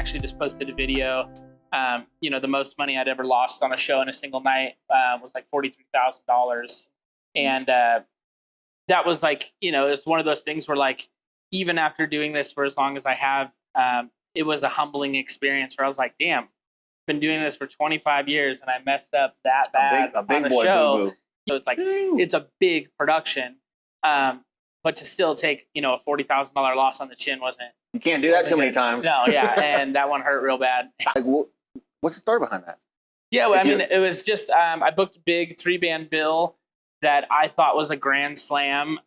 actually just posted a video. The most money I'd ever lost on a show in a single night was like $43,000. And that was like, it's one of those things where like, even after doing this for as long as I have, it was a humbling experience where I was like, damn, I've been doing this for 25 years and I messed up that bad a big on a boy show. boo-boo. So it's like, it's a big production. But to still take, a $40,000 loss on the chin wasn't. You can't do that too many times. No, yeah. And that one hurt real bad. Like, what's the story behind that? Yeah, well, I mean, it was just, I booked a big 3-band bill that I thought was a grand slam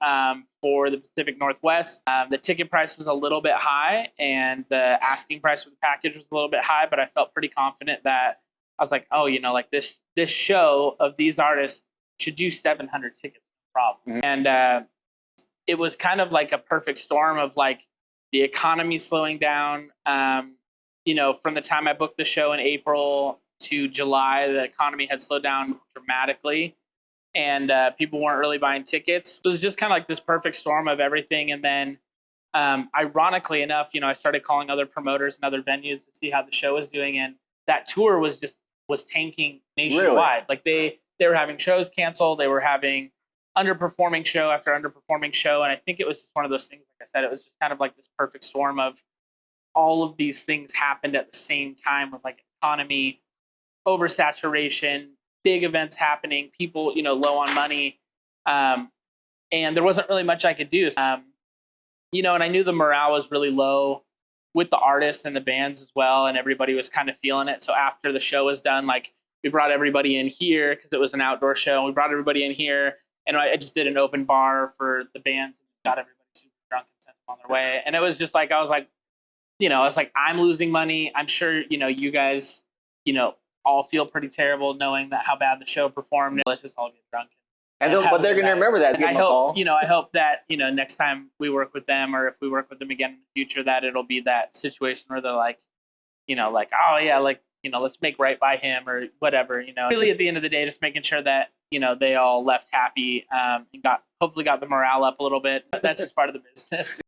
for the Pacific Northwest. The ticket price was a little bit high and the asking price for the package was a little bit high, but I felt pretty confident that I was like, oh, like this show of these artists should do 700 tickets, no problem. Mm-hmm. And it was kind of like a perfect storm of like the economy slowing down. From the time I booked the show in April to July, the economy had slowed down dramatically and people weren't really buying tickets. So it was just kind of like this perfect storm of everything. And then ironically enough, I started calling other promoters and other venues to see how the show was doing. And that tour was tanking nationwide. Really? Like they were having shows canceled. They were having underperforming show after underperforming show. And I think it was just one of those things, like I said, it was just kind of like this perfect storm of all of these things happened at the same time with like economy, oversaturation, big events happening, people, low on money. And there wasn't really much I could do. And I knew the morale was really low with the artists and the bands as well. And everybody was kind of feeling it. So after the show was done, like we brought everybody in here because it was an outdoor show. And we brought everybody in here and I just did an open bar for the bands and got everybody super drunk and sent them on their way. And it was just like, I was like, I'm losing money. I'm sure, you guys, all feel pretty terrible knowing that how bad the show performed. Let's just all get drunk. But they're going to remember that. I hope that, next time we work with them or if we work with them again in the future, that it'll be that situation where they're like, oh yeah, like, let's make right by him or whatever, really at the end of the day, just making sure that, they all left happy and hopefully got the morale up a little bit. That's just part of the business.